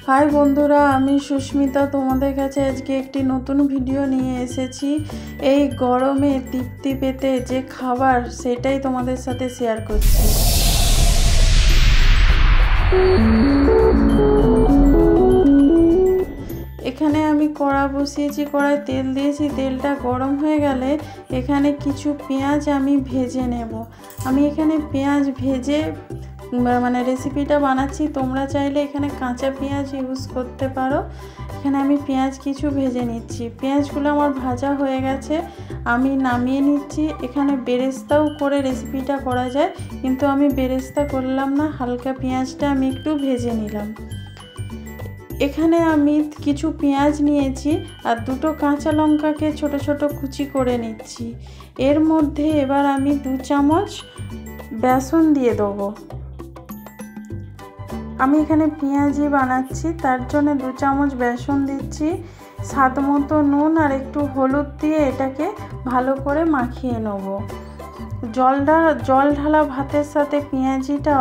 High বন্ধুরা, আমি সুস্মিতা তোমাদের কাছে আজকে একটি নতুন ভিডিও নিয়ে এসেছি। এই গরমে তৃপ্তি পেতে যে খাবার সেটাই তোমাদের সাথে শেয়ার করছি। এখানে আমি কড়া বসিয়েছি, কড়ায় তেল দিয়েছি, তেলটা গরম হয়ে গেলে এখানে কিছু পেঁয়াজ আমি ভেজে নেব। আমি এখানে পেঁয়াজ ভেজে রেসিপিটা বানাচ্ছি। তোমরা চাইলে এখানে কাঁচা পেঁয়াজ ইউজ করতে পারো। এখানে আমি পেঁয়াজ কিছু ভেজে নিচ্ছি। পেঁয়াজগুলো আমার ভাজা হয়ে গেছে, আমি নামিয়ে নিচ্ছি। এখানে বেরেস্তাও করে রেসিপিটা করা যায়, কিন্তু আমি বেরেস্তা করলাম না, হালকা পেঁয়াজটা আমি একটু ভেজে নিলাম। এখানে আমি কিছু পেঁয়াজ নিয়েছি আর দুটো কাঁচা লঙ্কাকে ছোট ছোট কুচি করে নিচ্ছি। এর মধ্যে এবার আমি 2 চামচ বেসন দিয়ে দেবো। আমি এখানে পেঁয়াজি বানাচ্ছি, তার জন্য 2 চামচ বেসন দিচ্ছি। স্বাদ মতো নুন আর একটু হলুদ দিয়ে এটাকে ভালো করে মাখিয়ে নেব। জল ঢালা ভাতের সাথে পেঁয়াজিটা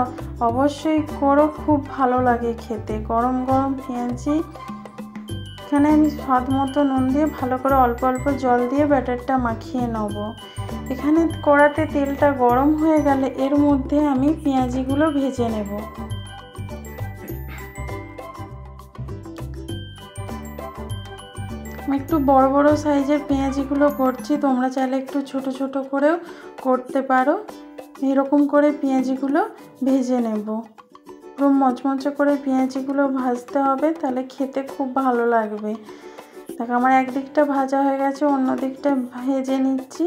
অবশ্যই করো, খুব ভালো লাগে খেতে গরম গরম পেঁয়াজি। এখানে আমি স্বাদ মতো নুন দিয়ে ভালো করে অল্প অল্প জল দিয়ে ব্যাটারটা মাখিয়ে নেব। এখানে কড়াতে তেলটা গরম হয়ে গেলে এর মধ্যে আমি পেঁয়াজিগুলো ভেজে নেব। আমি একটু বড় বড় সাইজের পেঁয়াজিগুলো করছি, তোমরা চাইলে একটু ছোট ছোট করেও করতে পারো। এরকম করে পেঁয়াজিগুলো ভেজে নেব। পুরো মচমচে করে পেঁয়াজিগুলো ভাজতে হবে, তাহলে খেতে খুব ভালো লাগবে। দেখো আমার একদিকটা ভাজা হয়ে গেছে, অন্য দিকটা ভেজে নিচ্ছি।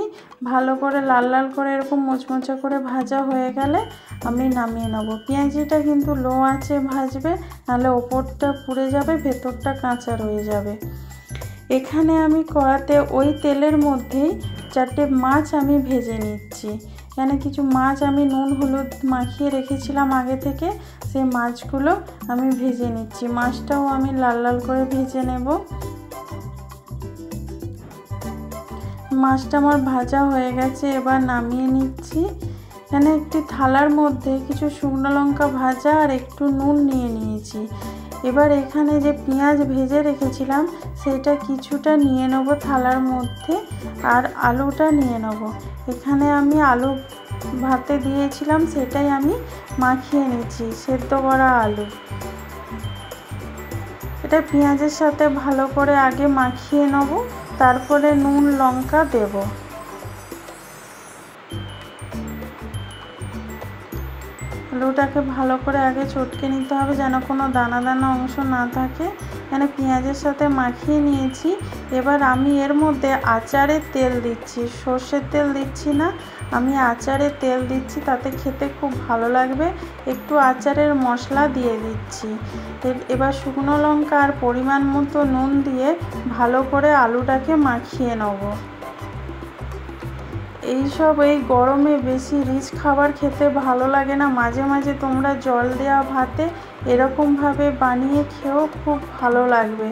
ভালো করে লাল লাল করে এরকম মচমচে করে ভাজা হয়ে গেলে আমি নামিয়ে নেব। পেঁয়াজিটা কিন্তু লো আঁচে ভাজবে, নাহলে ওপরটা পুড়ে যাবে, ভেতরটা কাঁচা রয়ে যাবে। এখানে আমি কড়াতে ওই তেলের মধ্যেই 4টে মাছ আমি ভেজে নিচ্ছি। এখানে কিছু মাছ আমি নুন হলুদ মাখিয়ে রেখেছিলাম আগে থেকে, সেই মাছগুলো আমি ভেজে নিচ্ছি। মাছটাও আমি লাল লাল করে ভেজে নেব। মাছটা আমার ভাজা হয়ে গেছে, এবার নামিয়ে নিচ্ছি। এখানে একটি থালার মধ্যে কিছু শুকনো লঙ্কা ভাজা আর একটু নুন নিয়ে নিয়েছি। এবার এখানে যে পেঁয়াজ ভেজে রেখেছিলাম সেটা কিছুটা নিয়ে নেব থালার মধ্যে, আর আলুটা নিয়ে নেব। এখানে আমি আলু ভাতে দিয়েছিলাম, সেটাই আমি মাখিয়ে নিচ্ছি, সেদ্ধ করা আলু। এটা পেঁয়াজের সাথে ভালো করে আগে মাখিয়ে নেব, তারপরে নুন লঙ্কা দেব। আলুটাকে ভালো করে আগে চটকে নিতে হবে, যেন কোনো দানা দানা অংশ না থাকে। এখানে পেঁয়াজের সাথে মাখিয়ে নিয়েছি। এবার আমি এর মধ্যে আচারের তেল দিচ্ছি, সর্ষের তেল দিচ্ছি না, আমি আচারের তেল দিচ্ছি, তাতে খেতে খুব ভালো লাগবে। একটু আচারের মশলা দিয়ে দিচ্ছি। এবার শুকনো লঙ্কা আর পরিমাণ মতো নুন দিয়ে ভালো করে আলুটাকে মাখিয়ে নেব। এই গরমে বেশি রিচ খাবার খেতে ভালো লাগে না। মাঝে মাঝে তোমরা জল দেওয়া ভাতে এরকমভাবে বানিয়ে খেয়েও খুব ভালো লাগবে।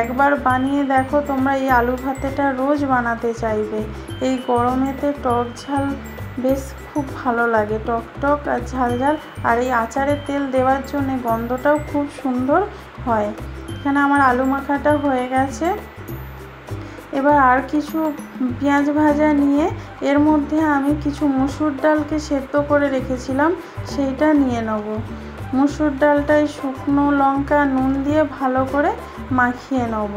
একবার বানিয়ে দেখো, তোমরা এই আলু ভাতেটা রোজ বানাতে চাইবে। এই গরমেতে টক ঝাল বেশ খুব ভালো লাগে, টক টক আর ঝাল ঝাল। আর এই আচারের তেল দেওয়ার জন্য গন্ধটাও খুব সুন্দর হয়। এখানে আমার আলু মাখাটা হয়ে গেছে। এবার আর কিছু পেঁয়াজ ভাজা নিয়ে এর মধ্যে আমি কিছু মসুর ডালকে সেদ্ধ করে রেখেছিলাম, সেইটা নিয়ে নেব। মসুর ডালটাই শুকনো লঙ্কা নুন দিয়ে ভালো করে মাখিয়ে নেব।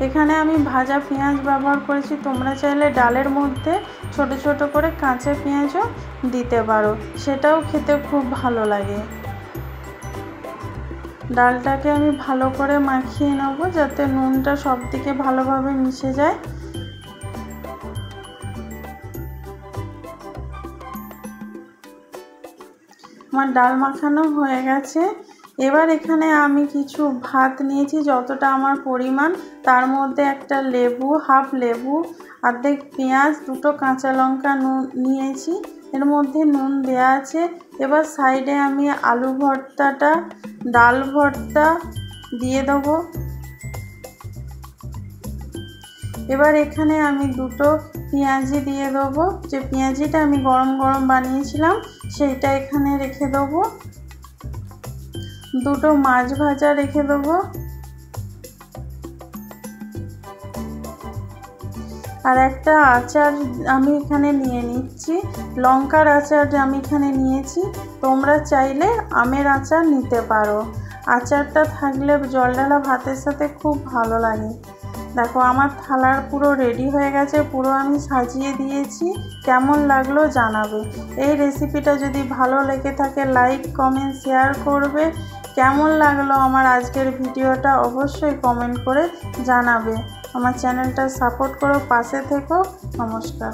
এখানে আমি ভাজা পেঁয়াজ ব্যবহার করেছি, তোমরা চাইলে ডালের মধ্যে ছোট ছোট করে কাঁচা পেঁয়াজও দিতে পারো, সেটাও খেতে খুব ভালো লাগে। ডালটাকে আমি ভালো করে মাখিয়ে নেব, যাতে নুনটা সব দিকে ভালোভাবে মিশে যায়। আমার ডাল মাখানো হয়ে গেছে। এবার এখানে আমি কিছু ভাত নিয়েছি, যতটা আমার পরিমাণ, তার মধ্যে একটা লেবু, হাফ লেবু, অর্ধেক পেঁয়াজ, 2টো কাঁচা লঙ্কা নিয়েছি, এর মধ্যে নুন দেওয়া আছে। এবার সাইডে আমি আলু ভর্তাটা, ডাল ভর্তা দিয়ে দেবো। এবার এখানে আমি দুটো পেঁয়াজি দিয়ে দেবো, যে পেঁয়াজিটা আমি গরম গরম বানিয়েছিলাম সেইটা এখানে রেখে দেবো। দুটো মাছ ভাজা রেখে দেবো, আর একটা আচার আমি এখানে নিয়ে নিচ্ছি, লঙ্কার আচার আমি এখানে নিয়েছি। তোমরা চাইলে আমের আচার নিতে পারো। আচারটা থাকলে জল ঢালা ভাতের সাথে খুব ভালো লাগে। দেখো আমার থালার পুরো রেডি হয়ে গেছে, পুরো আমি সাজিয়ে দিয়েছি। কেমন লাগলো জানাবে। এই রেসিপিটা যদি ভালো লেগে থাকে লাইক কমেন্ট শেয়ার করবে। কেমন লাগলো আমার আজকের ভিডিওটা অবশ্যই কমেন্ট করে জানাবে। আমার চ্যানেলটা সাপোর্ট করো, পাশে থেকো। নমস্কার।